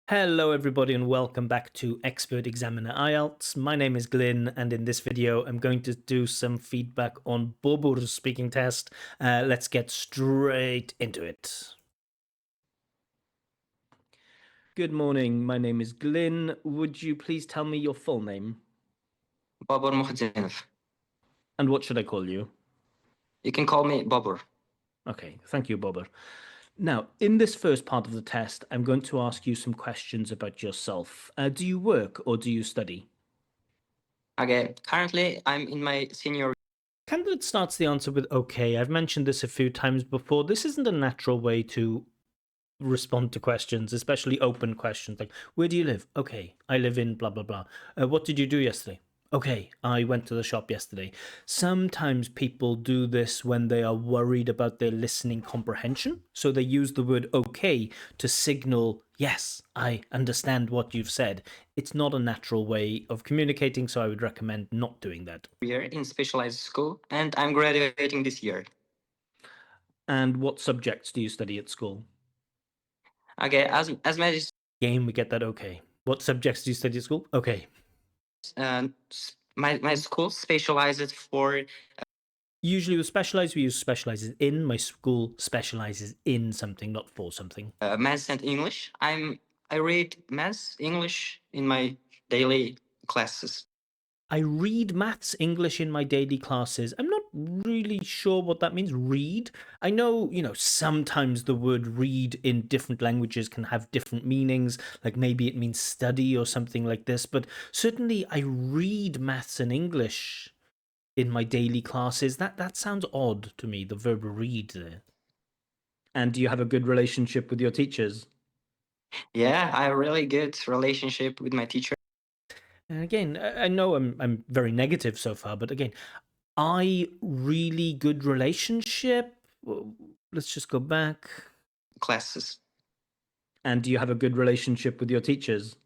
Hello everybody and welcome back to Expert Examiner IELTS. My name is Glyn and in this video I'm going to do some feedback on Bobur's speaking test. Let's get straight into it. Good morning, my name is Glyn. Would you please tell me your full name? Bobur IELTS. And what should I call you? You can call me Bobur. Okay, thank you, Bobur. Now, in this first part of the test, I'm going to ask you some questions about yourself. Do you work or do you study? Okay, currently I'm in my senior. Candidate starts the answer with okay. I've mentioned this a few times before. This isn't a natural way to respond to questions, especially open questions like, where do you live? Okay, I live in blah, blah, blah. What did you do yesterday? Okay, I went to the shop yesterday. Sometimes people do this when they are worried about their listening comprehension. So they use the word okay to signal, yes, I understand what you've said. It's not a natural way of communicating, so I would recommend not doing that. Year in specialized school, and I'm graduating this year. And what subjects do you study at school? Okay, as my Again, we get that okay. What subjects do you study at school? Okay. my school specializes for Usually with specialize, we use specializes in. My school specializes in something, not for something. maths and English. I read maths, English in my daily classes. I read maths, English in my daily classes. I'm not really sure what that means, read. I know, sometimes the word read in different languages can have different meanings, like maybe it means study or something like this, but certainly I read maths and English in my daily classes. That sounds odd to me, the verb read there. And do you have a good relationship with your teachers? Yeah, I have a really good relationship with my teacher. And again, I know I'm very negative so far, but again, I really good relationship. Let's just go back. Classes. And do you have a good relationship with your teachers?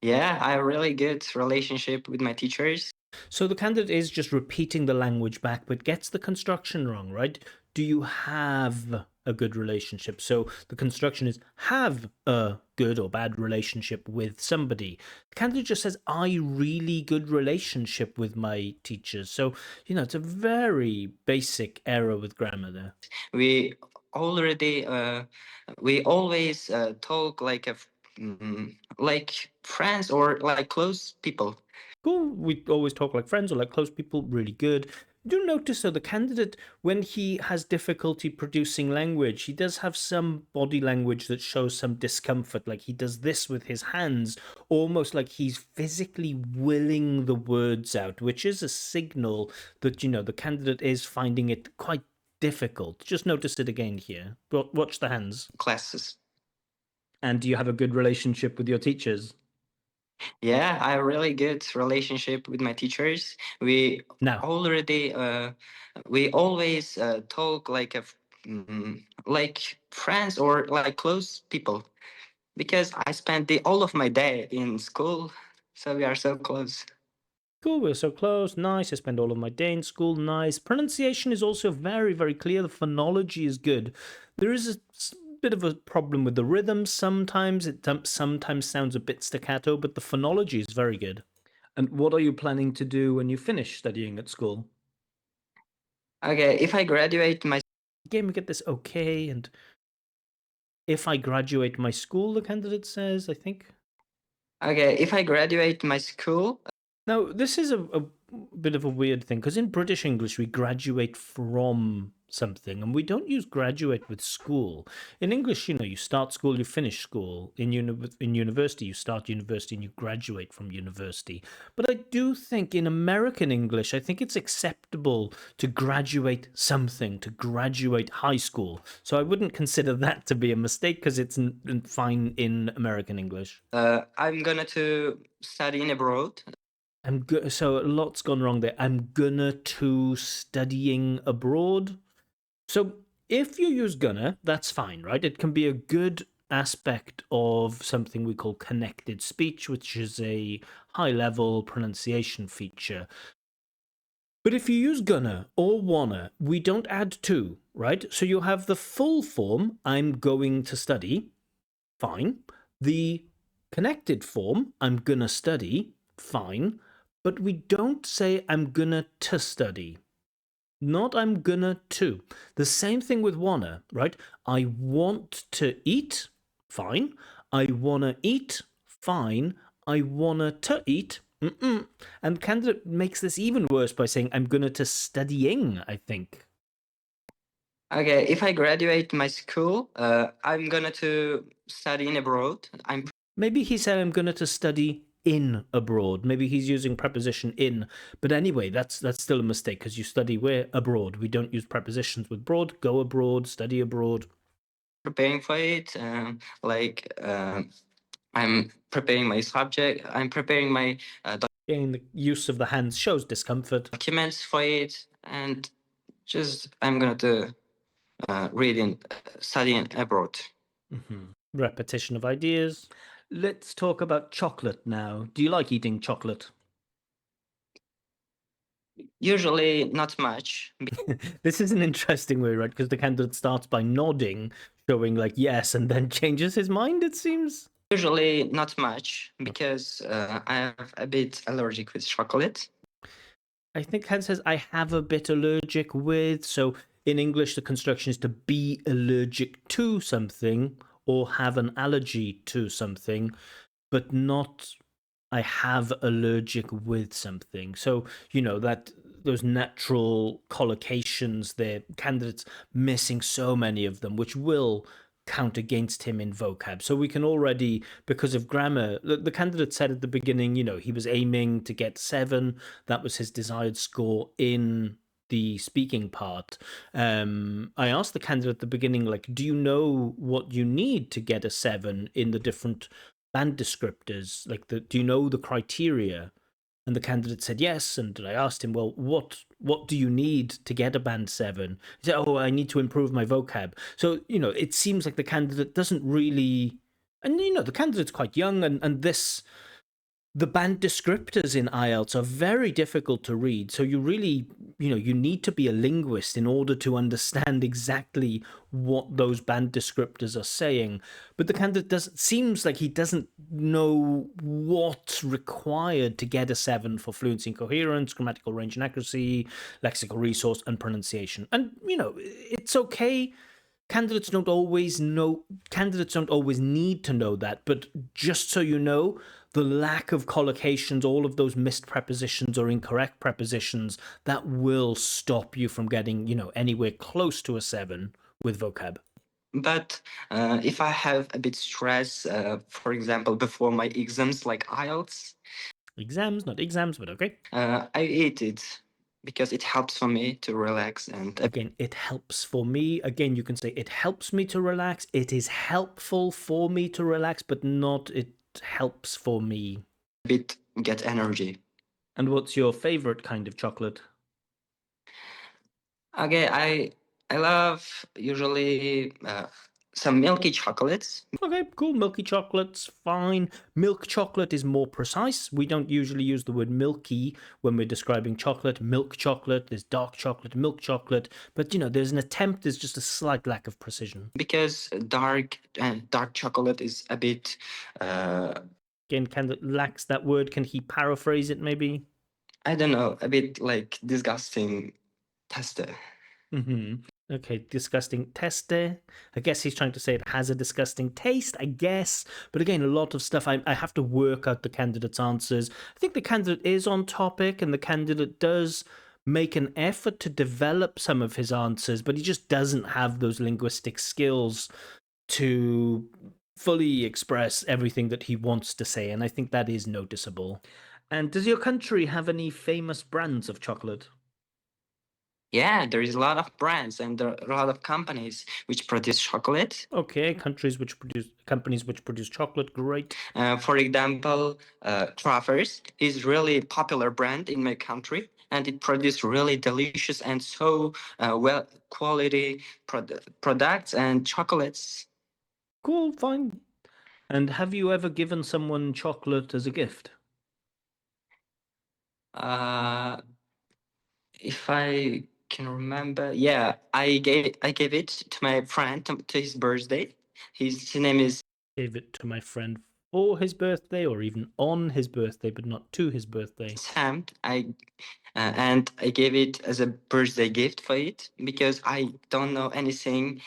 Yeah, I have a really good relationship with my teachers. So the candidate is just repeating the language back, but gets the construction wrong, right? Do you have a good relationship? So the construction is have a good or bad relationship with somebody. The candidate just says, I really good relationship with my teachers. So, it's a very basic error with grammar there. We already we always talk like friends or like close people. Cool. We always talk like friends or like close people. Really good. Do notice, though, the candidate, when he has difficulty producing language, he does have some body language that shows some discomfort. Like he does this with his hands, almost like he's physically willing the words out, which is a signal that, the candidate is finding it quite difficult. Just notice it again here. Watch the hands. Classes. And do you have a good relationship with your teachers? Yeah, I have a really good relationship with my teachers. We Now, already we always talk like friends or like close people because I spent all of my day in school, so we are so close. cool, we're so close. Nice. I spend all of my day in school. Nice. Pronunciation is also very, very clear. The phonology is good. There is a bit of a problem with the rhythm sometimes. It sometimes sounds a bit staccato, but the phonology is very good. And what are you planning to do when you finish studying at school? Okay, if I graduate my Again, we get this okay, and if I graduate my school, the candidate says, I think. Okay, if I graduate my school. Now, this is a bit of a weird thing, because in British English, we graduate from something, and we don't use graduate with school. In English, you start school, you finish school. In university, you start university and you graduate from university. But I do think in American English, I think it's acceptable to graduate something, to graduate high school. So I wouldn't consider that to be a mistake, because it's fine in American English. I'm gonna to study in abroad. So a lot's gone wrong there. I'm gonna to studying abroad. So if you use gonna, that's fine, right? It can be a good aspect of something we call connected speech, which is a high-level pronunciation feature. But if you use gonna or wanna, we don't add to, right? So you have the full form, I'm going to study, fine. The connected form, I'm gonna study, fine, but we don't say I'm gonna to study. Not I'm gonna to. The same thing with wanna, right? I want to eat, fine. I wanna eat, fine. I wanna to eat, mm-mm. And the candidate makes this even worse by saying I'm gonna to studying, I think. Okay, if I graduate my school, I'm gonna to study in abroad. Maybe he said I'm gonna to study in abroad. Maybe he's using preposition in. But anyway, that's still a mistake because you study where? Abroad. We don't use prepositions with broad. Go abroad, study abroad. preparing for it. I'm preparing my subject. I'm preparing my Again, the use of the hands shows discomfort. documents for it, and just I'm gonna do reading, studying abroad. Repetition of ideas. Let's talk about chocolate now. Do you like eating chocolate? Usually not much. This is an interesting way, right? Because the candidate starts by nodding, showing like yes, and then changes his mind, it seems. Usually not much because I have a bit allergic with chocolate. I think Hans says I have a bit allergic with. So in English, the construction is to be allergic to something or have an allergy to something, but not I have allergic with something. So, that those natural collocations there, candidates missing so many of them, which will count against him in vocab. So we can already, because of grammar, the candidate said at the beginning, he was aiming to get 7. That was his desired score in the speaking part. I asked the candidate at the beginning, like, do you know what you need to get a 7 in the different band descriptors? Like, do you know the criteria? And the candidate said yes. And I asked him, well, what do you need to get a band 7? He said, oh, I need to improve my vocab. So, it seems like the candidate doesn't really, and the candidate's quite young, and the band descriptors in IELTS are very difficult to read. So you really, you need to be a linguist in order to understand exactly what those band descriptors are saying. But the candidate seems like he doesn't know what's required to get a 7 for fluency and coherence, grammatical range and accuracy, lexical resource, and pronunciation. And, it's okay. Candidates don't always need to know that, but just so you know, the lack of collocations, all of those missed prepositions or incorrect prepositions, that will stop you from getting, anywhere close to a 7 with vocab. But if I have a bit stress, for example, before my exams like IELTS, Exams, not exams, but okay. I eat it because it helps for me to relax. And Again, it helps for me. Again, you can say it helps me to relax. It is helpful for me to relax, but not it helps for me. a bit get energy. And what's your favorite kind of chocolate? Okay, I love usually some milky chocolates. Okay, cool. Milky chocolate's fine. Milk chocolate is more precise. We don't usually use the word milky when we're describing chocolate. Milk chocolate, there's dark chocolate, milk chocolate. But, there's an attempt, there's just a slight lack of precision. Because dark chocolate is a bit Again, kind of lacks that word. Can he paraphrase it maybe? I don't know, a bit like disgusting tester. Okay, disgusting teste. I guess he's trying to say it has a disgusting taste, I guess. But again, a lot of stuff, I have to work out the candidate's answers. I think the candidate is on topic and the candidate does make an effort to develop some of his answers, but he just doesn't have those linguistic skills to fully express everything that he wants to say. And I think that is noticeable. And does your country have any famous brands of chocolate? Yeah, there is a lot of brands and there are a lot of companies which produce chocolate. Okay, companies which produce chocolate, great. For example, Travers is really popular brand in my country, and it produces really delicious and so well quality products and chocolates. Cool, fine. And have you ever given someone chocolate as a gift? Uh, if I can remember, yeah, I gave it to my friend to his birthday. His name is Gave it to my friend for his birthday or even on his birthday, but not to his birthday. Attempt and I gave it as a birthday gift for it because I don't know anything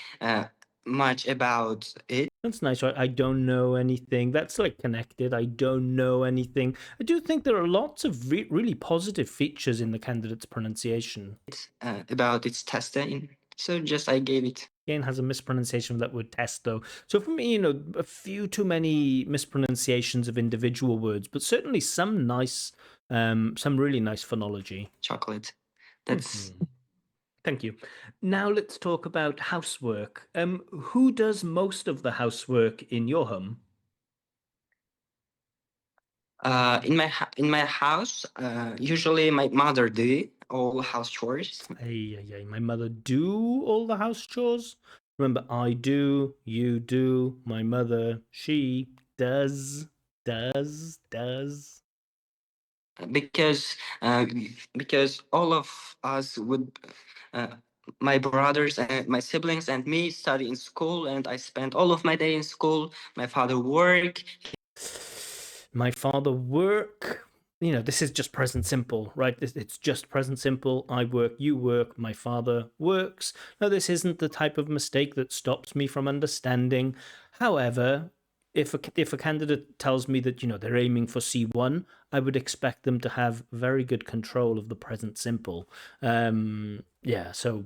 much about it. That's nice, right? I don't know anything. That's like connected. I don't know anything. I do think there are lots of really positive features in the candidate's pronunciation. About its testing, so just I gave it. Again, has a mispronunciation of that word test, though. So for me, a few too many mispronunciations of individual words, but certainly some nice, some really nice phonology. Chocolate. That's Thank you. Now let's talk about housework. Who does most of the housework in your home? in my house. Usually, my mother do all house chores. Hey, my mother do all the house chores. Remember, I do, you do, my mother, she does. Because because all of us would uh, my brothers and my siblings and me study in school, and I spend all of my day in school. My father work. My father work. This is just present simple, right? It's just present simple. I work, you work, my father works. Now, this isn't the type of mistake that stops me from understanding. However, if a candidate tells me that they're aiming for C1, I would expect them to have very good control of the present simple. Yeah. So,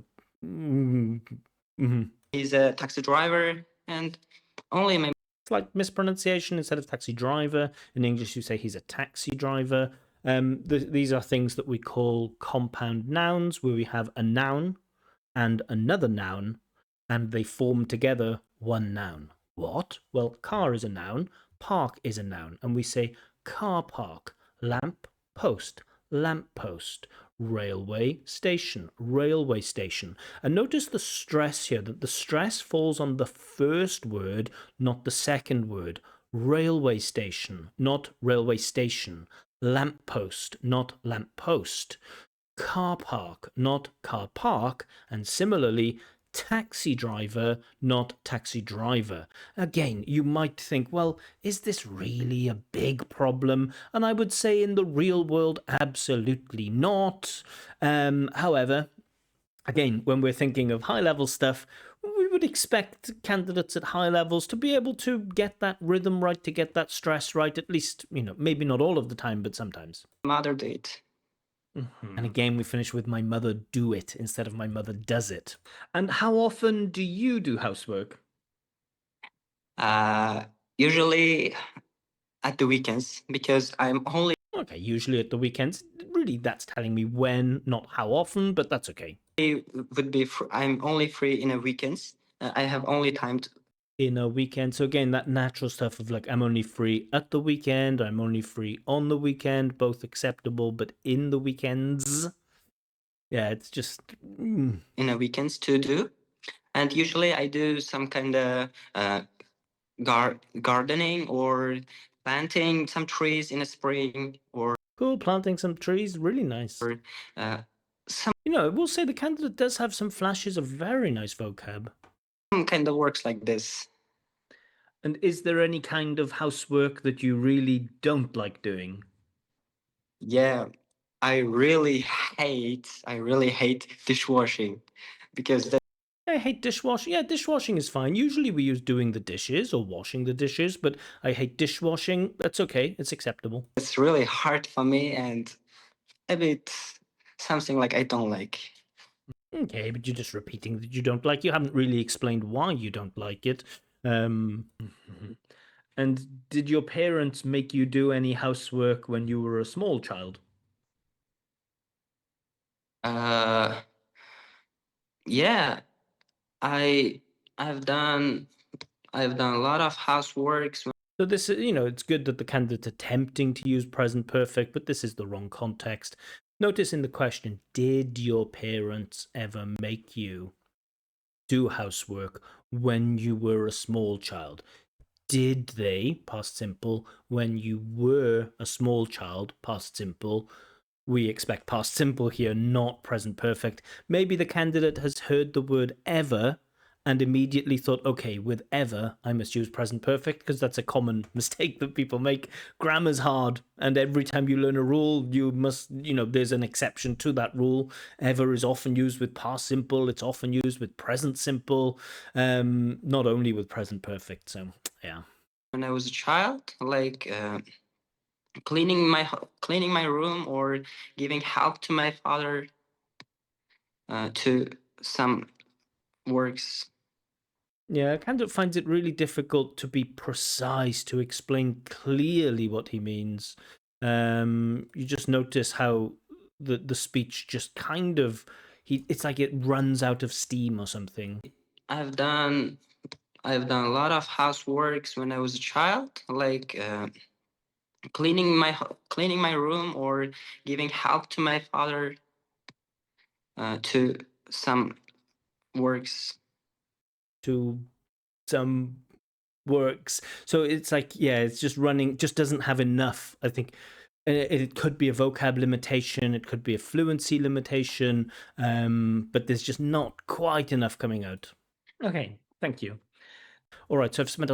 He's a taxi driver, and only my slight mispronunciation. Instead of taxi driver, in English you say he's a taxi driver. These are things that we call compound nouns, where we have a noun and another noun, and they form together one noun. What? Well, car is a noun, park is a noun, and we say car park, lamp post, lamp post, railway station, railway station. And notice the stress here, that the stress falls on the first word, not the second word. Railway station, not railway station. Lamp post, not lamp post. Car park, not car park. And similarly, taxi driver, not taxi driver. Again, you might think, well, is this really a big problem? And I would say in the real world, absolutely not. However, again, when we're thinking of high level stuff, we would expect candidates at high levels to be able to get that rhythm right, to get that stress right, at least, maybe not all of the time, but sometimes. mother did. And again, we finish with my mother do it instead of my mother does it. And how often do you do housework? Usually at the weekends because I'm only Okay, usually at the weekends. Really, that's telling me when, not how often, but that's okay. I'm only free in a weekends. I have only time to In a weekend. So again, that natural stuff of like, I'm only free at the weekend, I'm only free on the weekend, both acceptable, but in the weekends. Yeah, it's just. in a weekends to do, and usually I do some kind of gardening or planting some trees in the spring or Cool, planting some trees, really nice. some I will say the candidate does have some flashes of very nice vocab. kind of works like this. And is there any kind of housework that you really don't like doing? Yeah, I really hate dishwashing because I hate dishwashing. Yeah, dishwashing is fine. Usually we use doing the dishes or washing the dishes, but I hate dishwashing. That's okay. It's acceptable. it's really hard for me and a bit something like I don't like. Okay, but you're just repeating that you don't like. You haven't really explained why you don't like it. And did your parents make you do any housework when you were a small child? Uh, yeah, I I've done I've done a lot of houseworks. So this is, it's good that the candidate's attempting to use present perfect, but this is the wrong context. Notice in the question, did your parents ever make you do housework when you were a small child? Did they, past simple, when you were a small child, past simple? We expect past simple here, not present perfect. Maybe the candidate has heard the word ever and immediately thought, okay, with ever, I must use present perfect, because that's a common mistake that people make. Grammar's hard, and every time you learn a rule, you must, there's an exception to that rule. Ever is often used with past simple, it's often used with present simple, not only with present perfect. So, yeah. When I was a child, like cleaning my room or giving help to my father to some works. Yeah, candidate finds it really difficult to be precise, to explain clearly what he means. You just notice how the speech just kind of it's like it runs out of steam or something. I've done a lot of houseworks when I was a child, like cleaning my room or giving help to my father to some works. To some works. So it's like, yeah, it's just running, just doesn't have enough. I think it could be a vocab limitation, it could be a fluency limitation, but there's just not quite enough coming out. Okay, thank you. All right, so I've spent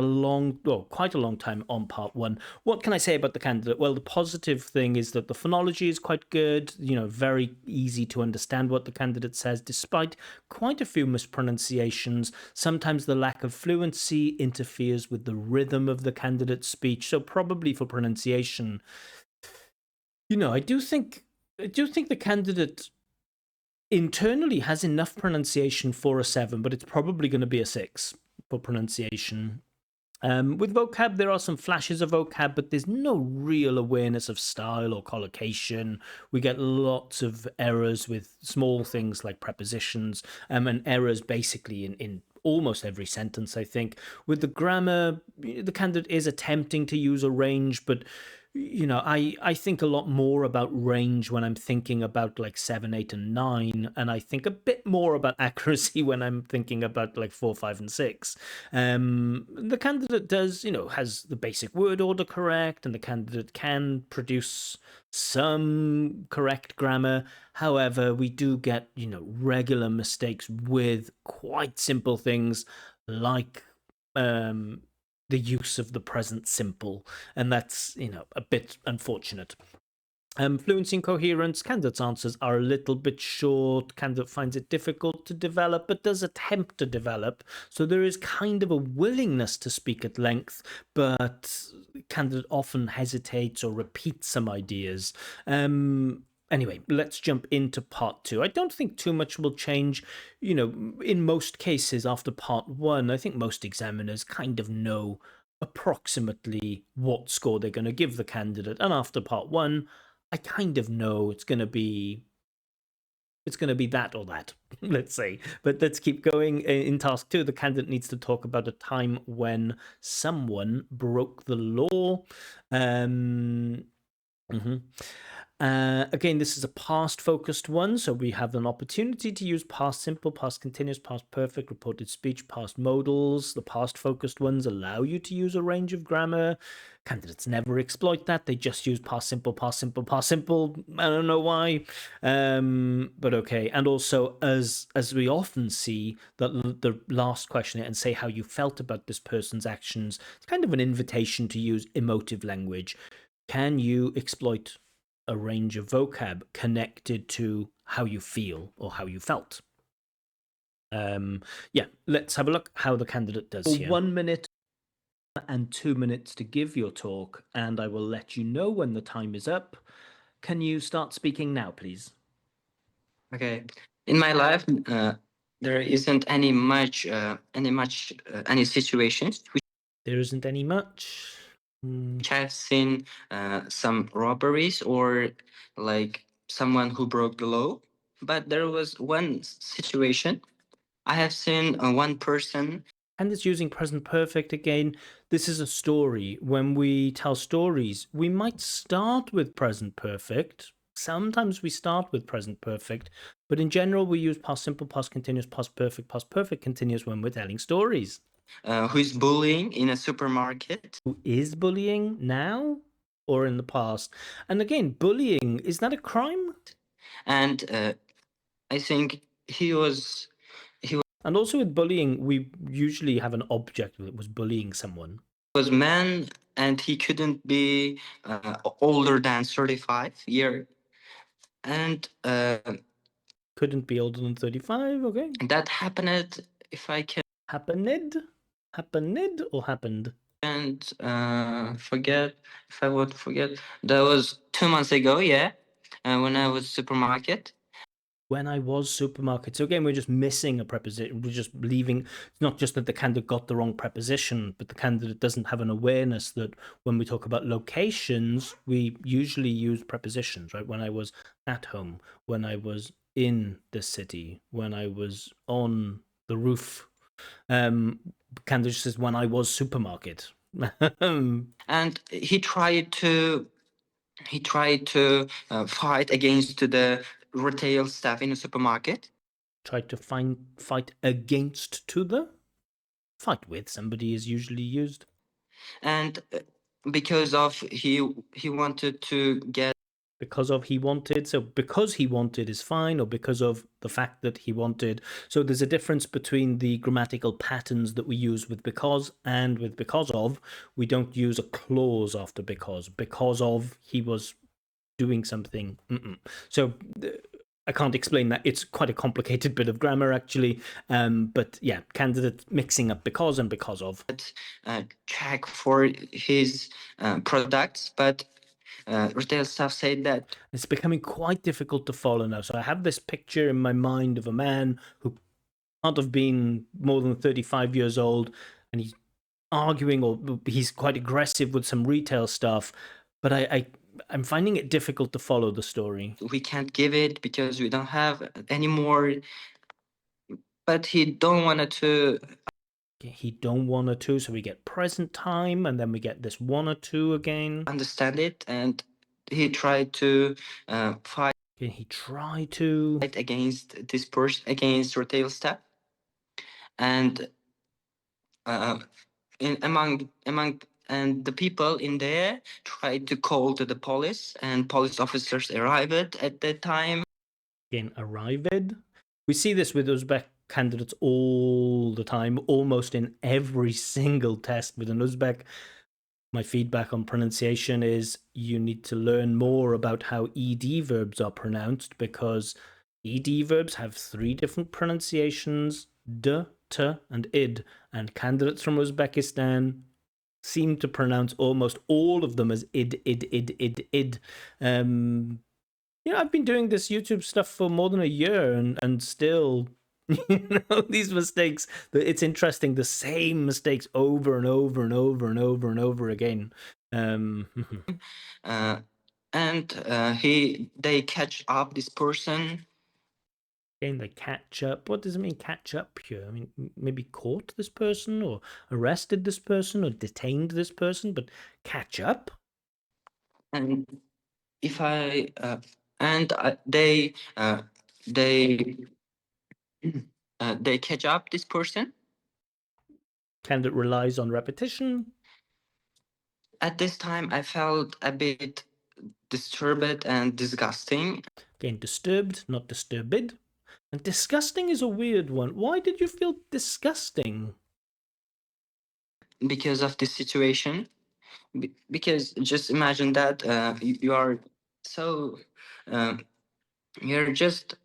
quite a long time on part one. What can I say about the candidate? Well, the positive thing is that the phonology is quite good, very easy to understand what the candidate says, despite quite a few mispronunciations. Sometimes the lack of fluency interferes with the rhythm of the candidate's speech, so probably for pronunciation. I do think the candidate internally has enough pronunciation for a 7, but it's probably going to be a 6 for pronunciation. With vocab, there are some flashes of vocab, but there's no real awareness of style or collocation. We get lots of errors with small things like prepositions, and errors basically in almost every sentence, I think. With the grammar, the candidate is attempting to use a range, but I think a lot more about range when I'm thinking about like 7, 8, and 9, and I think a bit more about accuracy when I'm thinking about like 4, 5, and 6. The candidate does, has the basic word order correct, and the candidate can produce some correct grammar. However, we do get, regular mistakes with quite simple things like the use of the present simple, and that's a bit unfortunate. Fluency and coherence, candidate's answers are a little bit short. Candidate finds it difficult to develop, but does attempt to develop. So there is kind of a willingness to speak at length, but candidate often hesitates or repeats some ideas. Anyway, let's jump into part 2. I don't think too much will change. In most cases after part 1, I think most examiners kind of know approximately what score they're going to give the candidate. And after part 1, I kind of know it's going to be that or that, let's say. But let's keep going. In task 2, the candidate needs to talk about a time when someone broke the law. Again, this is a past-focused one, so we have an opportunity to use past simple, past continuous, past perfect, reported speech, past modals. The past-focused ones allow you to use a range of grammar. Candidates never exploit that. They just use past simple, past simple, past simple. I don't know why, but okay. And also, as we often see, that the last question and say how you felt about this person's actions. It's kind of an invitation to use emotive language. Can you exploit a range of vocab connected to how you feel or how you felt? Yeah, let's have a look how the candidate does here. 1 minute and 2 minutes to give your talk, and I will let you know when the time is up. Can you start speaking now, please? Okay, in my life, there isn't any situations There isn't any much. which I've seen some robberies or like someone who broke the law. But there was one situation I have seen one person. And it's using present perfect again. This is a story. When we tell stories, we might start with present perfect. Sometimes we start with present perfect, but in general, we use past simple, past continuous, past perfect continuous when we're telling stories. Who is bullying in a supermarket. Who is bullying now or in the past? And again, bullying, is that a crime? And I think he was And also with bullying, we usually have an object that was bullying someone. Was man and he couldn't be older than 35 year, and Couldn't be older than 35, okay. that happened, if I can Happened or happened? forget, if I would forget, that was 2 months ago, yeah, when I was supermarket. When I was supermarket. So again, we're just missing a preposition. We're just leaving. It's not just that the candidate got the wrong preposition, but the candidate doesn't have an awareness that when we talk about locations, we usually use prepositions, right? When I was at home, when I was in the city, when I was on the roof. Candidate says when I was supermarket. And he tried to fight against the retail staff in the supermarket. Tried to fight against to the fight with somebody is usually used. And because of he wanted to get Because of he wanted. So because he wanted is fine, or because of the fact that he wanted. So there's a difference between the grammatical patterns that we use with because and with because of. We don't use a clause after because. Because of he was doing something. So I can't explain that. It's quite a complicated bit of grammar, actually. But yeah, candidate mixing up because and because of. check for his products, but retail staff said that It's becoming quite difficult to follow now. So I have this picture in my mind of a man who can't have been more than 35 years old, and he's arguing, or he's quite aggressive with some retail stuff. But I'm finding it difficult to follow the story. we can't give it because we don't have any more. But he don't want to. He don't wanna to, so we get present time, and then we get this wanna to again. Understand it, and he tried to fight. Okay, he tried to Against this person, against retail staff, and among and the people in there tried to call to the police, and police officers arrived at that time. again arrived. We see this with Uzbek candidates all the time, almost in every single test with an Uzbek. My feedback on pronunciation is you need to learn more about how ed verbs are pronounced, because ed verbs have 3 different pronunciations: d, t, and id, and candidates from Uzbekistan seem to pronounce almost all of them as id. I've been doing this YouTube stuff for more than a year, and still, these mistakes. It's interesting, the same mistakes over and over and over and over and over again. And they catch up this person. Again, they catch up. What does it mean, catch up here? I mean, maybe caught this person, or arrested this person, or detained this person, but catch up? And if I they catch up this person. Candidate relies on repetition. At this time, I felt a bit disturbed and disgusting. Again, disturbed, not disturbed. And disgusting is a weird one. Why did you feel disgusting? Because of this situation. Because just imagine that you are so you're just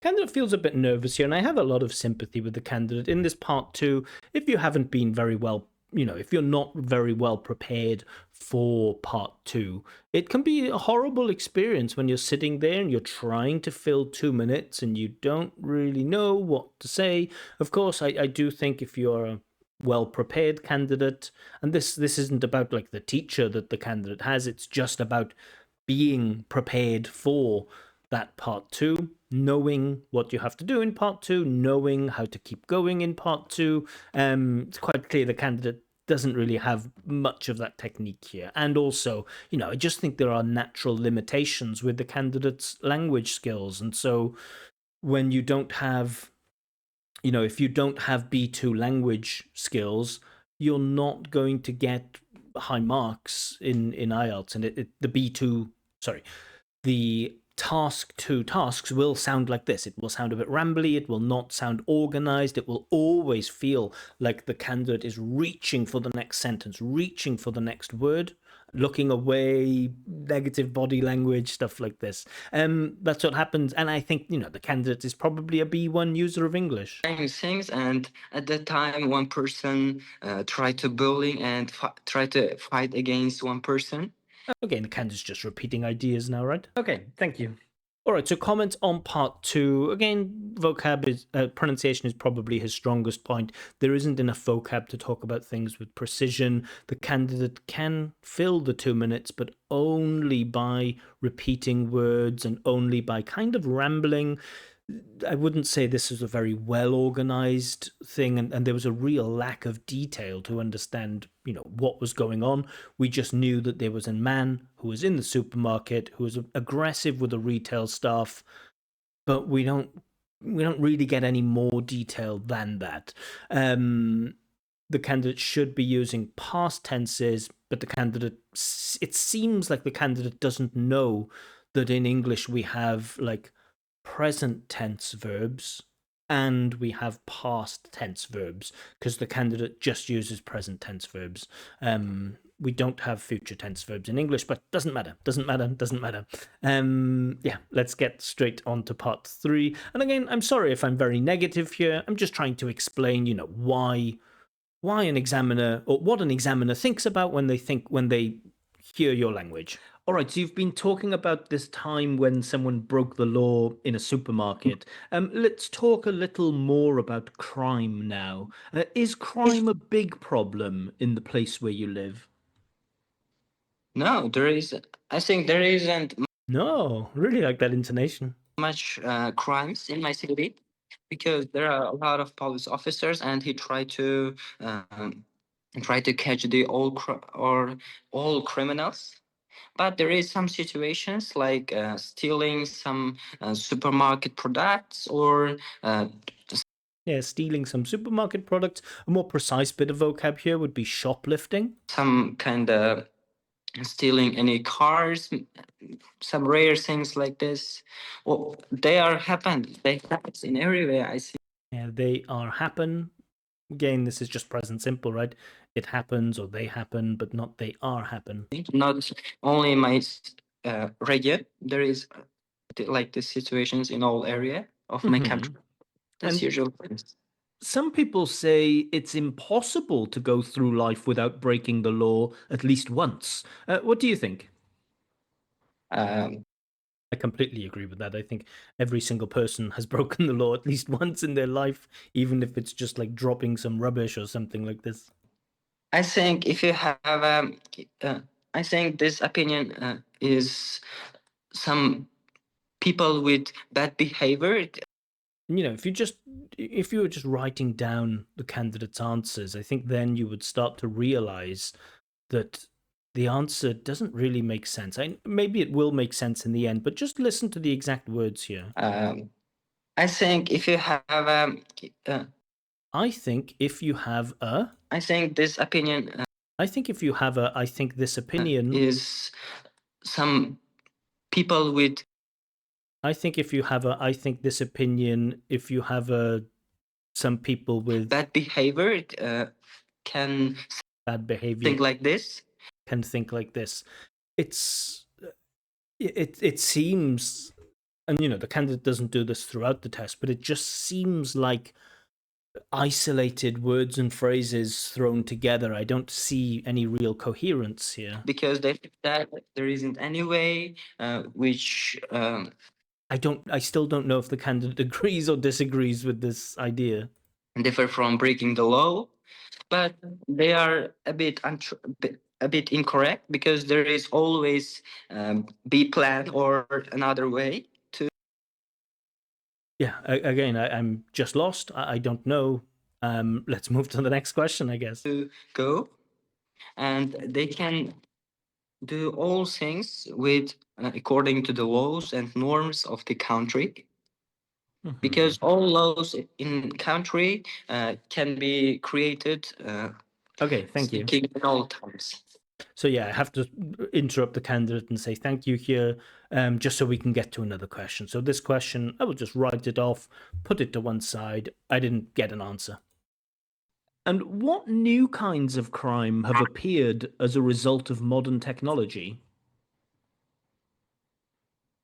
Candidate feels a bit nervous here, and I have a lot of sympathy with the candidate in this part 2. If you haven't been very well, if you're not very well prepared for part 2, it can be a horrible experience when you're sitting there and you're trying to fill 2 minutes and you don't really know what to say. Of course, I do think if you're a well-prepared candidate, and this isn't about like the teacher that the candidate has, it's just about being prepared for that part 2, knowing what you have to do in part 2, knowing how to keep going in part 2. It's quite clear the candidate doesn't really have much of that technique here. And also, I just think there are natural limitations with the candidate's language skills. And so when you don't have, if you don't have B2 language skills, you're not going to get high marks in IELTS. And the B2, sorry, the task to tasks will sound like this. It will sound a bit rambly. It will not sound organized. It will always feel like the candidate is reaching for the next sentence, reaching for the next word, looking away, negative body language, stuff like this. That's what happens. And I think, the candidate is probably a B1 user of English. Things, and at that time one person tried to bullying and try to fight against one person. Again, the candidate's just repeating ideas now, right? Okay, thank you. All right, so comments on part 2. Again, vocab is pronunciation is probably his strongest point. There isn't enough vocab to talk about things with precision. The candidate can fill the 2 minutes, but only by repeating words and only by kind of rambling. I wouldn't say this was a very well organized thing, and there was a real lack of detail to understand, what was going on. We just knew that there was a man who was in the supermarket who was aggressive with the retail staff, but we don't really get any more detail than that. The candidate should be using past tenses, but it seems like the candidate doesn't know that in English we have like present tense verbs and we have past tense verbs, because the candidate just uses present tense verbs. We don't have future tense verbs in English, but doesn't matter. Yeah, let's get straight on to part 3. And again, I'm sorry if I'm very negative here. I'm just trying to explain, why an examiner, or what an examiner thinks about when they hear your language. All right, so you've been talking about this time when someone broke the law in a supermarket. Let's talk a little more about crime now. Is crime a big problem in the place where you live? No, I think there isn't No, really like that intonation. much crimes in my city, because there are a lot of police officers, and he tried to catch the all criminals. But there is some situations like stealing some supermarket products, or Yeah, stealing some supermarket products. A more precise bit of vocab here would be shoplifting. some kind of stealing any cars, some rare things like this. Well, they happen in everywhere, I see. Yeah, they happen. Again, this is just present simple, right? It happens, or they happen, but not they happen. Not only in my region, there is like the situations in all area of my country. That's And usual. some people say it's impossible to go through life without breaking the law at least once. What do you think? Um, I completely agree with that. I think every single person has broken the law at least once in their life, even if it's just like dropping some rubbish or something like this. I think if you have, I think this opinion is some people with bad behavior. If you were just writing down the candidate's answers, I think then you would start to realize that the answer doesn't really make sense. Maybe it will make sense in the end, but just listen to the exact words here. I think if you have, I think if you have a, I think this opinion I think if you have a, I think this opinion is some people with. I think if you have a, I think this opinion, if you have some people with bad behavior can bad behavior think like this. can think like this. It seems, and the candidate doesn't do this throughout the test, but it just seems like isolated words and phrases thrown together. I don't see any real coherence here. Because they think that there isn't any way which I still don't know if the candidate agrees or disagrees with this idea. differ from breaking the law, but they are a bit incorrect, because there is always B plan or another way to. Yeah, again, I'm just lost. I don't know. Let's move to the next question, I guess. To go, and they can do all things with according to the laws and norms of the country. Because all laws in country can be created Okay, thank you. in all times. So yeah, I have to interrupt the candidate and say thank you here, just so we can get to another question. So this question, I will just write it off, put it to one side. I didn't get an answer. And what new kinds of crime have appeared as a result of modern technology?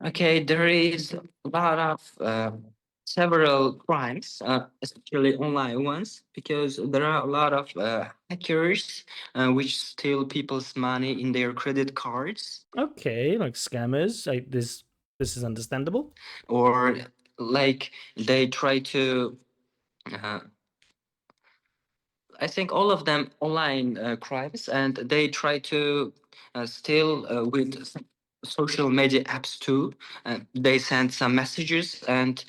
Okay, there is a lot of several crimes, especially online ones, because there are a lot of hackers which steal people's money in their credit cards, Okay, like scammers. This is understandable. or like they try to. Uh, I think all of them online crimes, and they try to steal with social media apps too. They send some messages and.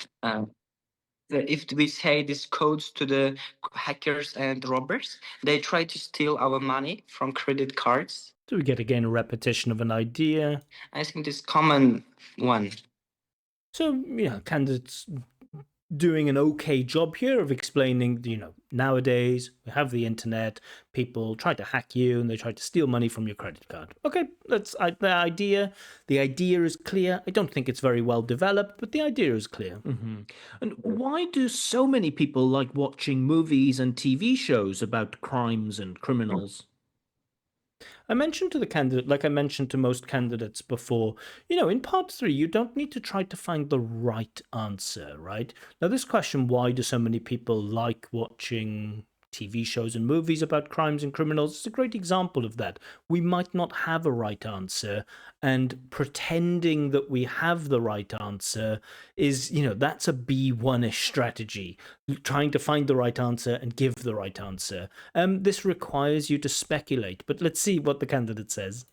If we say these codes to the hackers and robbers, they try to steal our money from credit cards. So we get again a repetition of an idea. I think this common one. So yeah, candidates doing an okay job here of explaining, nowadays we have the internet, people try to hack you and they try to steal money from your credit card. Okay, that's the idea. The idea is clear. I don't think it's very well developed, but the idea is clear. And why do so many people like watching movies and TV shows about crimes and criminals? I mentioned to the candidate, like I mentioned to most candidates before, in part three, you don't need to try to find the right answer, right? Now, this question, why do so many people like watching TV shows and movies about crimes and criminals, is a great example of that. We might not have a right answer, and pretending that we have the right answer is, that's a B1-ish strategy, trying to find the right answer and give the right answer. This requires you to speculate, but let's see what the candidate says.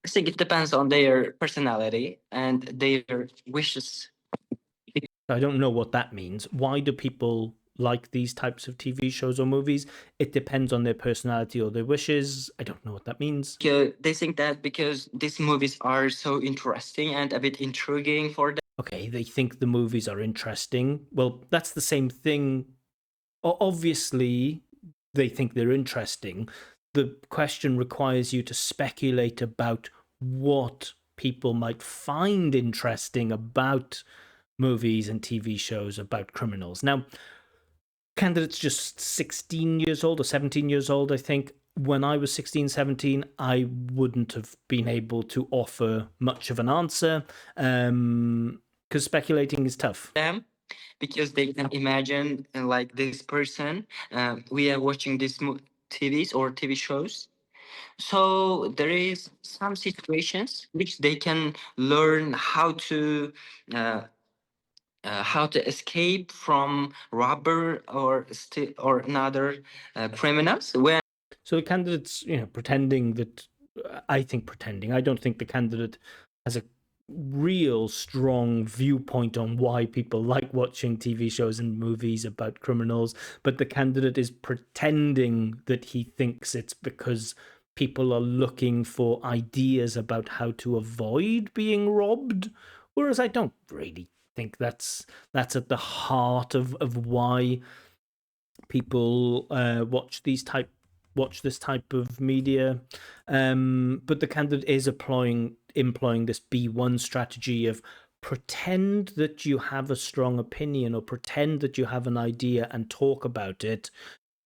I think it depends on their personality and their wishes. I don't know what that means. Why do people like these types of TV shows or movies? It depends on their personality or their wishes. I don't know what that means. They think that because these movies are so interesting and a bit intriguing for them. Okay, they think the movies are interesting. Well, that's the same thing. Obviously, they think they're interesting. The question requires you to speculate about what people might find interesting about movies and TV shows about criminals. Now, candidate's just 16 years old or 17 years old, I think. When I was 16, 17, I wouldn't have been able to offer much of an answer because speculating is tough. Them because they can imagine like this person. We are watching these TVs or TV shows. So there is some situations which they can learn uh, how to escape from robber or another criminals. When So the candidate's, pretending that, I don't think the candidate has a real strong viewpoint on why people like watching TV shows and movies about criminals, but the candidate is pretending that he thinks it's because people are looking for ideas about how to avoid being robbed, whereas I don't really think that's at the heart of why people watch this type of media. But the candidate is employing this B1 strategy of pretend that you have a strong opinion or pretend that you have an idea and talk about it,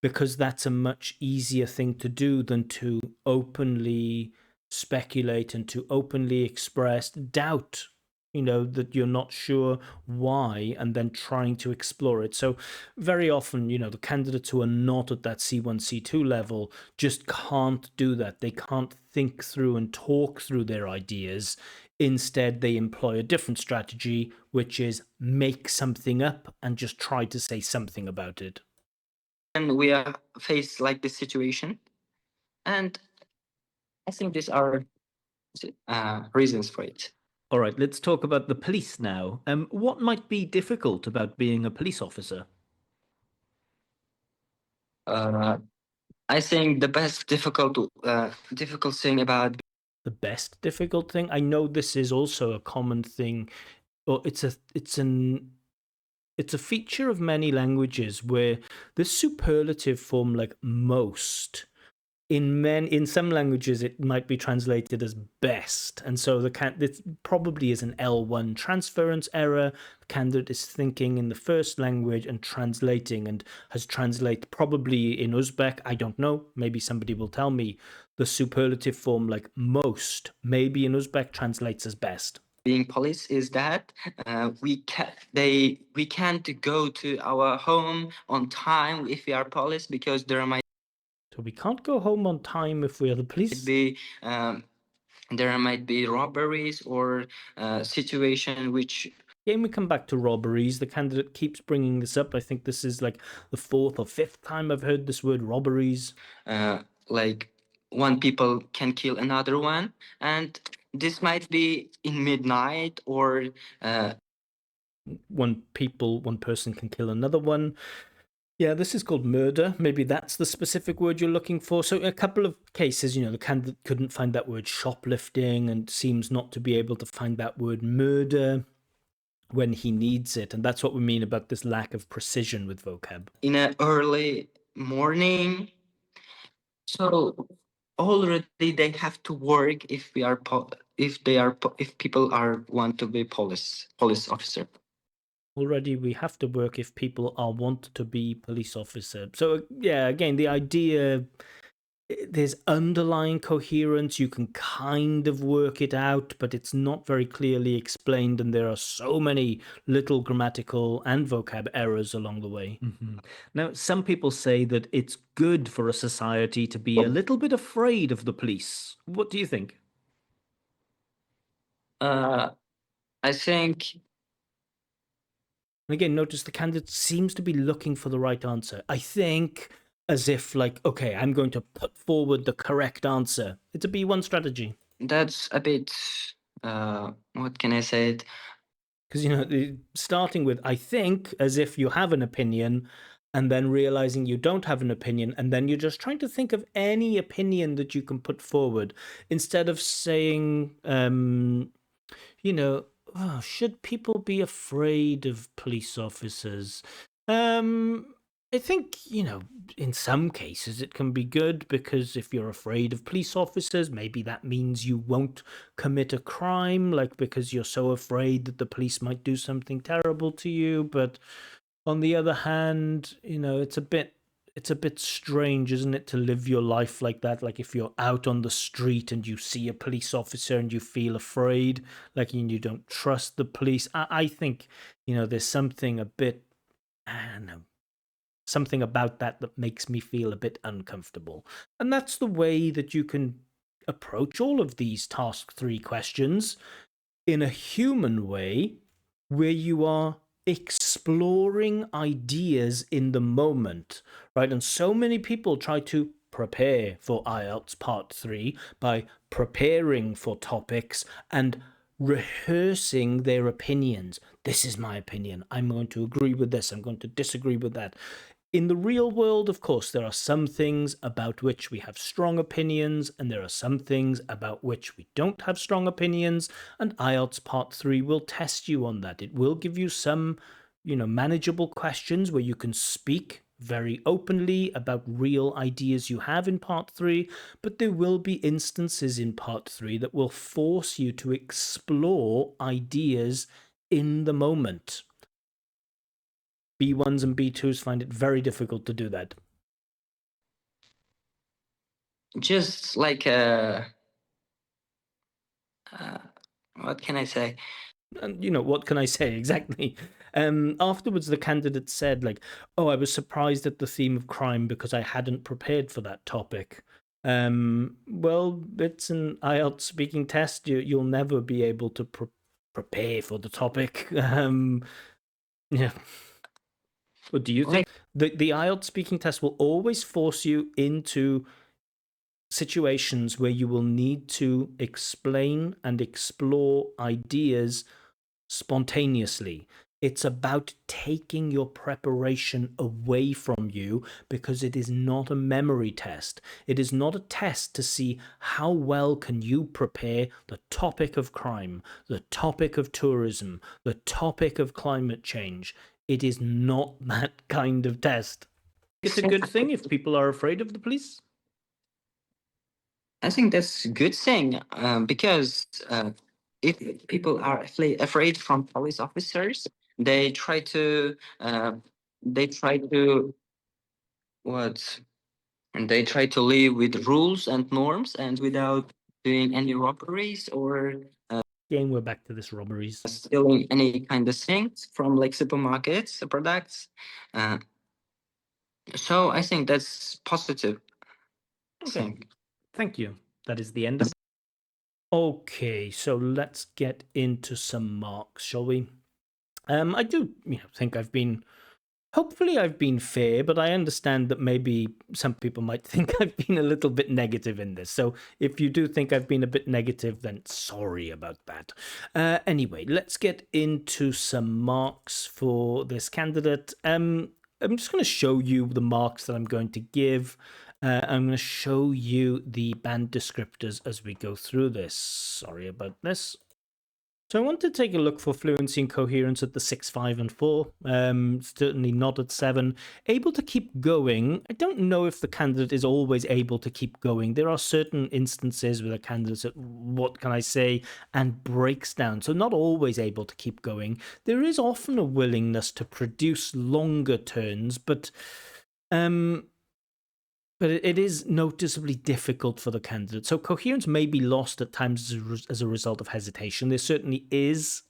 because that's a much easier thing to do than to openly speculate and to openly express doubt, that you're not sure why, and then trying to explore it. So very often, the candidates who are not at that C1, C2 level just can't do that. They can't think through and talk through their ideas. Instead, they employ a different strategy, which is make something up and just try to say something about it. we are faced like this situation, and I think these are reasons for it. All right, let's talk about the police now. What might be difficult about being a police officer? Uh, I think the best difficult thing about The best difficult thing? I know this is also a common thing, or it's a feature of many languages where the superlative form like most in some languages it might be translated as best, and so this probably is an L1 transference error. The candidate is thinking in the first language and translating, and has translated probably in Uzbek, I don't know, maybe somebody will tell me, the superlative form like most, maybe in Uzbek translates as best. Being police is that we can't go to our home on time if we are police, because there might So we can't go home on time if we are the police. be robberies or situation which. Again, we come back to robberies. The candidate keeps bringing this up. I think this is like the fourth or fifth time I've heard this word robberies. Like one people can kill another one, and this might be in midnight, or one person can kill another one. Yeah, this is called murder. Maybe that's the specific word you're looking for. So a couple of cases, the candidate couldn't find that word shoplifting and seems not to be able to find that word murder when he needs it. And that's what we mean about this lack of precision with vocab. In an early morning, so already they have to work if people want to be police officer. Already we have to work if people are want to be police officer. So yeah, again, the idea, there's underlying coherence, you can kind of work it out, but it's not very clearly explained, and there are so many little grammatical and vocab errors along the way. Now, some people say that it's good for a society to be a little bit afraid of the police. What do you think? I think. And again, notice the candidate seems to be looking for the right answer. I think, as if like, okay, I'm going to put forward the correct answer. It's a B1 strategy. That's a bit, what can I say? Because, starting with, I think, as if you have an opinion, and then realizing you don't have an opinion, and then you're just trying to think of any opinion that you can put forward, instead of saying, should people be afraid of police officers? I think, in some cases it can be good, because if you're afraid of police officers, maybe that means you won't commit a crime, like because you're so afraid that the police might do something terrible to you. But on the other hand, it's a bit strange, isn't it, to live your life like that? Like if you're out on the street and you see a police officer and you feel afraid, like you don't trust the police. I think, there's something a bit, I don't know, something about that makes me feel a bit uncomfortable. And that's the way that you can approach all of these task 3 questions, in a human way, where you are exploring ideas in the moment, right? And so many people try to prepare for IELTS Part 3 by preparing for topics and rehearsing their opinions. This is my opinion. I'm going to agree with this. I'm going to disagree with that. In the real world, of course, there are some things about which we have strong opinions, and there are some things about which we don't have strong opinions, and IELTS Part 3 will test you on that. It will give you some, manageable questions where you can speak very openly about real ideas you have in Part 3, but there will be instances in Part 3 that will force you to explore ideas in the moment. B1s and B2s find it very difficult to do that. Just like what can I say? And what can I say exactly? Afterwards, the candidate said, like, "Oh, I was surprised at the theme of crime because I hadn't prepared for that topic." Well, it's an IELTS speaking test. You'll never be able to prepare for the topic. Yeah. What do you think? The IELTS speaking test will always force you into situations where you will need to explain and explore ideas spontaneously. It's about taking your preparation away from you, because it is not a memory test. It is not a test to see how well can you prepare the topic of crime, the topic of tourism, the topic of climate change. It is not that kind of test. It's a good thing if people are afraid of the police. I think that's a good thing, because if people are afraid from police officers, they try to they try to what and they try to live with rules and norms and without doing any robberies or Again, we're back to this robberies. stealing any kind of things from like supermarkets products. Uh, so I think that's positive Okay, thing. thank you. That is the end of. Okay, so let's get into some marks, shall we? I do think hopefully I've been fair, but I understand that maybe some people might think I've been a little bit negative in this. So if you do think I've been a bit negative, then sorry about that. Anyway, let's get into some marks for this candidate. I'm just going to show you the marks that I'm going to give. I'm going to show you the band descriptors as we go through this. Sorry about this. So I want to take a look for fluency and coherence at the 6, 5, and 4. Certainly not at 7. Able to keep going. I don't know if the candidate is always able to keep going. There are certain instances where the candidate, what can I say, and breaks down. So not always able to keep going. There is often a willingness to produce longer turns, but it is noticeably difficult for the candidate. So coherence may be lost at times as a result of hesitation. There certainly is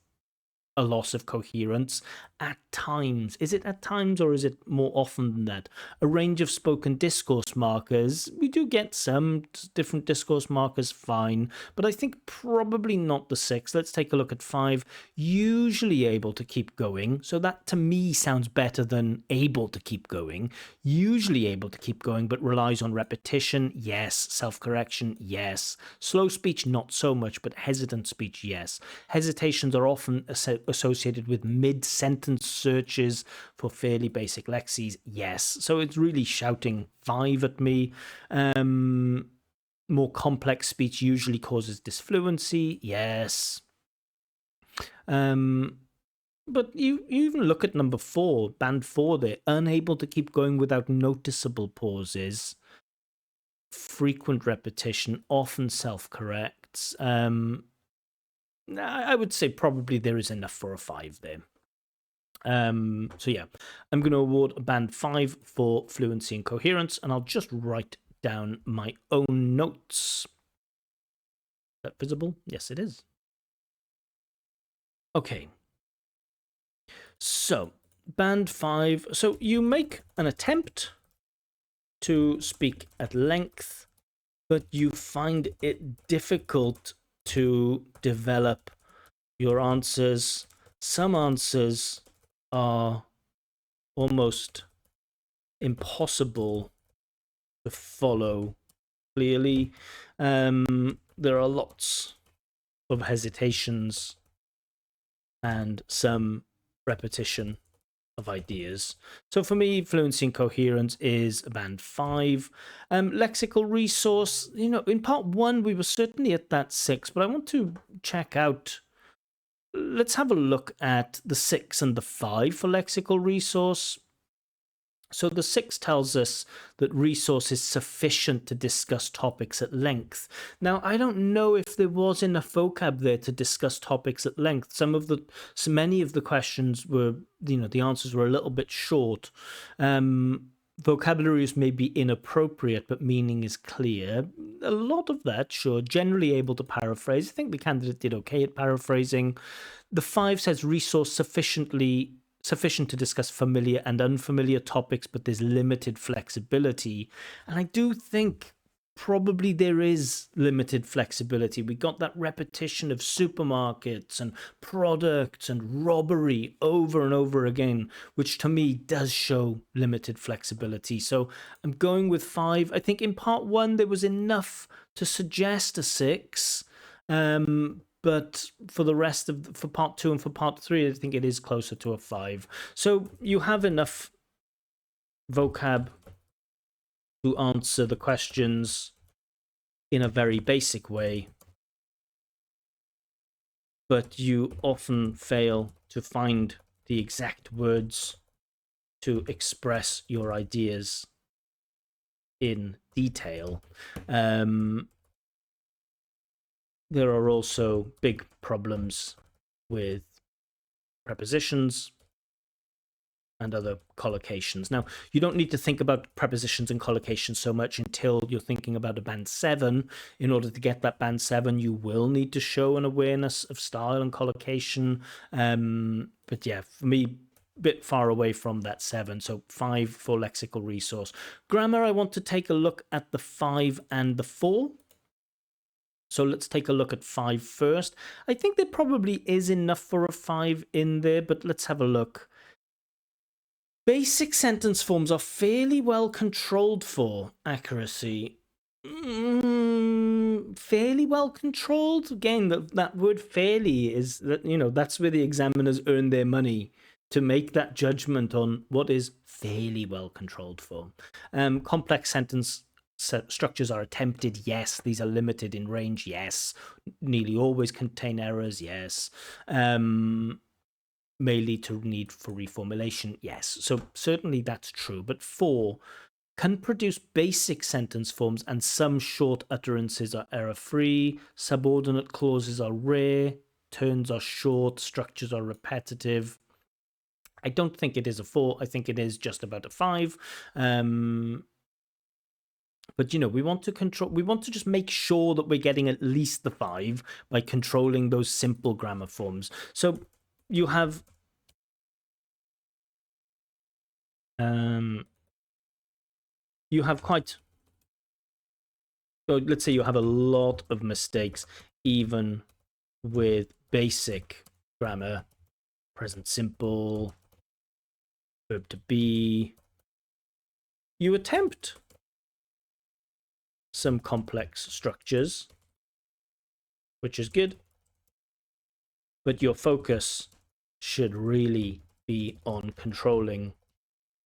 a loss of coherence at times. Is it at times or is it more often than that? A range of spoken discourse markers. We do get some different discourse markers, fine, but I think probably not the 6. Let's take a look at 5. Usually able to keep going. So that to me sounds better than able to keep going. Usually able to keep going, but relies on repetition. Yes. Self-correction. Yes. Slow speech, not so much, but hesitant speech, yes. Hesitations are often associated with mid-sentence searches for fairly basic lexes. Yes. So it's really shouting 5 at me. More complex speech usually causes disfluency. Yes. But you even look at number 4, band 4 there, unable to keep going without noticeable pauses. Frequent repetition, often self-corrects. I would say probably there is enough for a 5 there. So yeah, I'm going to award a band 5 for fluency and coherence, and I'll just write down my own notes. Is that visible? Yes, it is. Okay. So, band 5. So you make an attempt to speak at length, but you find it difficult to develop your answers. Some answers are almost impossible to follow clearly. There are lots of hesitations and some repetition of ideas. So for me, fluency and coherence is a band 5. Lexical resource, in part 1 we were certainly at that 6, but I want to check out. Let's have a look at the 6 and the 5 for lexical resource. So the 6 tells us that resource is sufficient to discuss topics at length. Now, I don't know if there was enough vocab there to discuss topics at length. So many of the questions were, the answers were a little bit short. Vocabulary is maybe inappropriate, but meaning is clear. A lot of that, sure, generally able to paraphrase. I think the candidate did okay at paraphrasing. The 5 says resource sufficient to discuss familiar and unfamiliar topics, but there's limited flexibility. And I do think probably there is limited flexibility. We got that repetition of supermarkets and products and robbery over and over again, which to me does show limited flexibility. So I'm going with 5. I think in part 1 there was enough to suggest a 6. But for the rest for part 2 and for part 3, I think it is closer to a 5. So you have enough vocab to answer the questions in a very basic way, but you often fail to find the exact words to express your ideas in detail. there are also big problems with prepositions and other collocations. Now, you don't need to think about prepositions and collocations so much until you're thinking about a band 7. In order to get that band 7, you will need to show an awareness of style and collocation. But yeah, for me, a bit far away from that 7. So 5 for lexical resource. Grammar, I want to take a look at the 5 and the 4. So let's take a look at 5 first. I think there probably is enough for a 5 in there, but let's have a look. Basic sentence forms are fairly well controlled for accuracy. Fairly well controlled. Again, that word "fairly" is that, you know, that's where the examiners earn their money, to make that judgment on what is fairly well controlled for. Complex sentence structures are attempted. Yes. These are limited in range. Yes. Nearly always contain errors. Yes. May lead to need for reformulation. Yes. So certainly that's true. But 4 can produce basic sentence forms, and some short utterances are error-free. Subordinate clauses are rare. Turns are short. Structures are repetitive. I don't think it is a 4. I think it is just about a 5. But, you know, we want to just make sure that we're getting at least the 5 by controlling those simple grammar forms. So you have quite, so let's say you have a lot of mistakes even with basic grammar, present simple, verb to be. You attempt some complex structures, which is good, but your focus should really be on controlling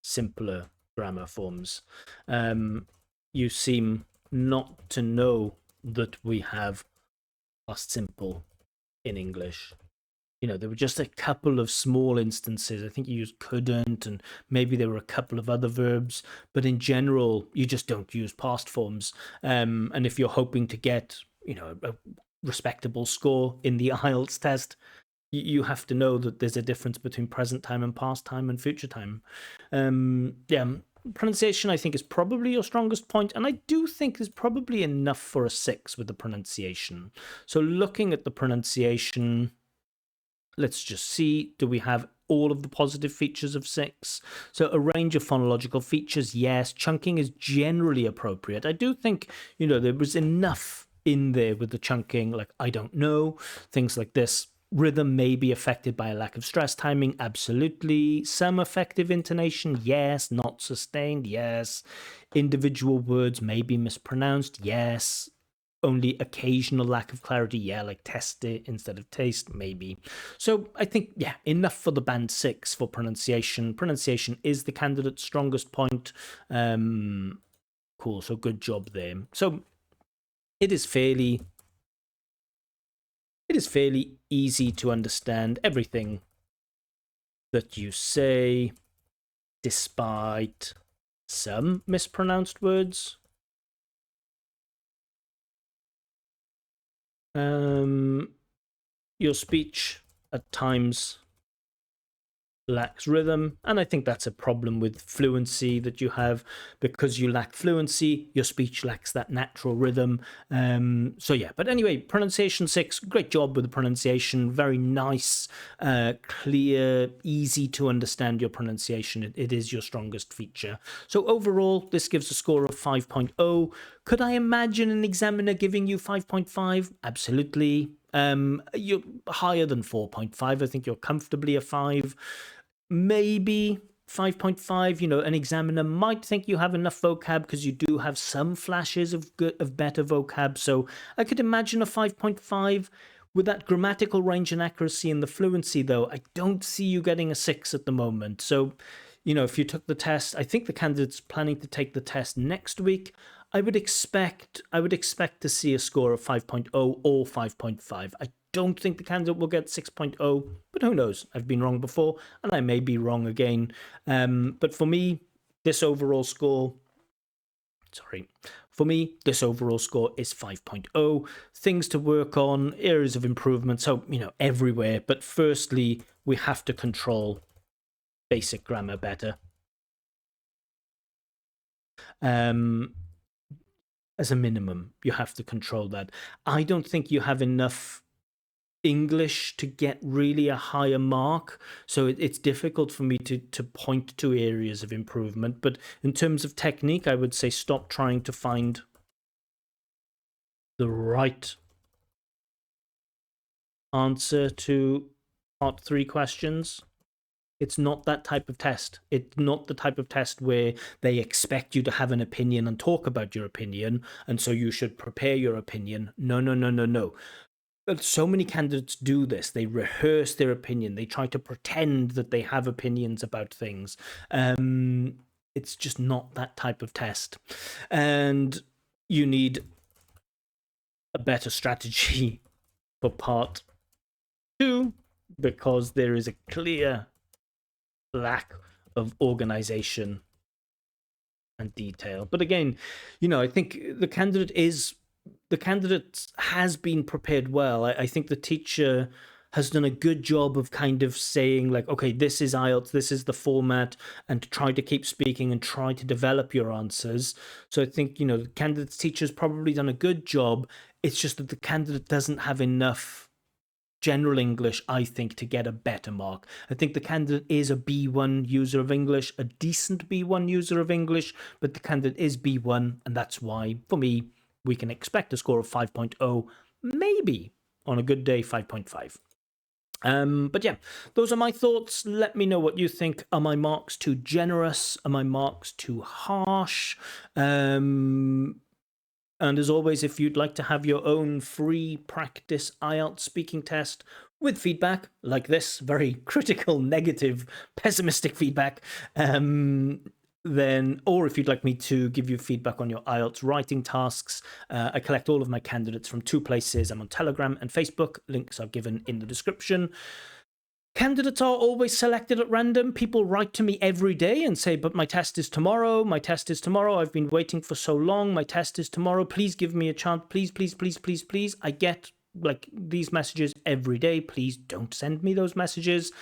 simpler grammar forms. You seem not to know that we have past simple in English. You know, there were just a couple of small instances. I think you used couldn't, and maybe there were a couple of other verbs, but in general, you just don't use past forms. And if you're hoping to get, you know, a respectable score in the IELTS test, you have to know that there's a difference between present time and past time and future time. Yeah, pronunciation, I think, is probably your strongest point, and I do think there's probably enough for a 6 with the pronunciation. So looking at the pronunciation, let's just see, do we have all of the positive features of 6? So a range of phonological features, yes. Chunking is generally appropriate. I do think, you know, there was enough in there with the chunking, like I don't know, things like this. Rhythm may be affected by a lack of stress timing, absolutely. Some effective intonation, yes. Not sustained, yes. Individual words may be mispronounced, yes. Only occasional lack of clarity, yeah, like test it instead of taste, maybe. So I think, yeah, enough for the band 6 for pronunciation. Pronunciation is the candidate's strongest point. Cool, so good job there. So it is fairly easy to understand everything that you say, despite some mispronounced words. Your speech at times lacks rhythm, and I think that's a problem with fluency that you have. Because you lack fluency, your speech lacks that natural rhythm. So yeah, but anyway, pronunciation 6, great job with the pronunciation. Very nice, clear, easy to understand your pronunciation. It is your strongest feature. So overall, this gives a score of 5.0. Could I imagine an examiner giving you 5.5? Absolutely. You're higher than 4.5. I think you're comfortably a 5. Maybe 5.5. You know, an examiner might think you have enough vocab because you do have some flashes of better vocab. So I could imagine a 5.5. With that grammatical range and accuracy and the fluency, though, I don't see you getting a 6 at the moment. So, you know, if you took the test, I think the candidate's planning to take the test next week. I would expect to see a score of 5.0 or 5.5. I don't think the candidate will get 6.0, but who knows? I've been wrong before, and I may be wrong again. But for me, this overall score, For me, this overall score is 5.0. Things to work on, areas of improvement, so, everywhere. But firstly, we have to control basic grammar better. As a minimum, you have to control that. I don't think you have enough English to get really a higher mark, so it's difficult for me to point to areas of improvement. But in terms of technique, I would say stop trying to find the right answer to part 3 questions. It's not that type of test. It's not the type of test where they expect you to have an opinion and talk about your opinion, and so you should prepare your opinion. No. But so many candidates do this. They rehearse their opinion. They try to pretend that they have opinions about things. It's just not that type of test. And you need a better strategy for part 2, because there is a clear lack of organization and detail. But again, I think the candidate has been prepared well. I think the teacher has done a good job of kind of saying, like, okay, this is IELTS, this is the format, and to try to keep speaking and try to develop your answers. So I think, the candidate's teacher's probably done a good job. It's just that the candidate doesn't have enough general English, I think, to get a better mark. I think the candidate is a B1 user of English, a decent B1 user of English, but the candidate is B1, and that's why, for me, we can expect a score of 5.0, maybe on a good day 5.5. But yeah, those are my thoughts. Let me know what you think. Are my marks too generous? Are my marks too harsh? And as always, if you'd like to have your own free practice IELTS speaking test with feedback like this, very critical, negative, pessimistic feedback, then, or if you'd like me to give you feedback on your IELTS writing tasks, I collect all of my candidates from 2 places. I'm on Telegram and Facebook. Links are given in the description. Candidates are always selected at random. People write to me every day and say, but my test is tomorrow. My test is tomorrow. I've been waiting for so long. My test is tomorrow. Please give me a chance. Please, please, please, please, please. I get these messages every day. Please don't send me those messages.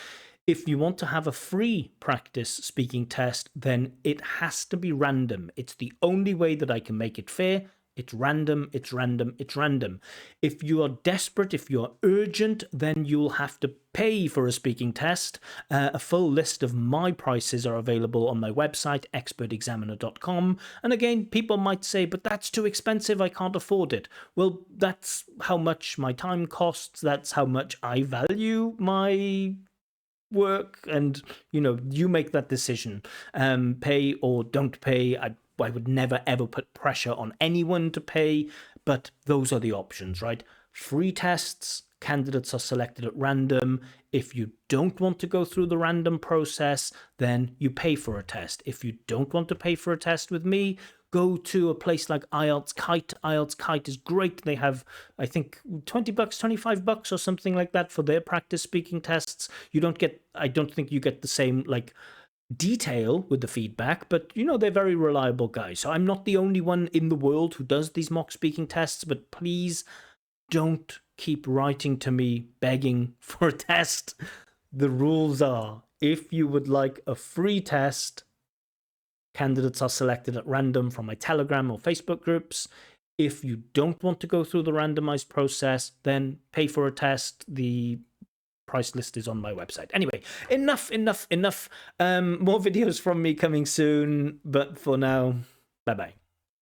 If you want to have a free practice speaking test, then it has to be random. It's the only way that I can make it fair. It's random, it's random, it's random. If you are desperate, if you're urgent, then you'll have to pay for a speaking test. A full list of my prices are available on my website, expertexaminer.com. And again, people might say, but that's too expensive, I can't afford it. Well, that's how much my time costs. That's how much I value my work. And, you make that decision. Pay or don't pay. I would never, ever put pressure on anyone to pay, but those are the options, right? Free tests, candidates are selected at random. If you don't want to go through the random process, then you pay for a test. If you don't want to pay for a test with me, go to a place like IELTS Kite. IELTS Kite is great. They have, I think, $20, $25 or something like that for their practice speaking tests. I don't think you get the same, detail with the feedback, but they're very reliable guys. So I'm not the only one in the world who does these mock speaking tests, but please don't keep writing to me begging for a test. The rules are, if you would like a free test, candidates are selected at random from my Telegram or Facebook groups. If you don't want to go through the randomized process, then pay for a test. The price list is on my website. Anyway, enough. More videos from me coming soon, but for now, bye-bye.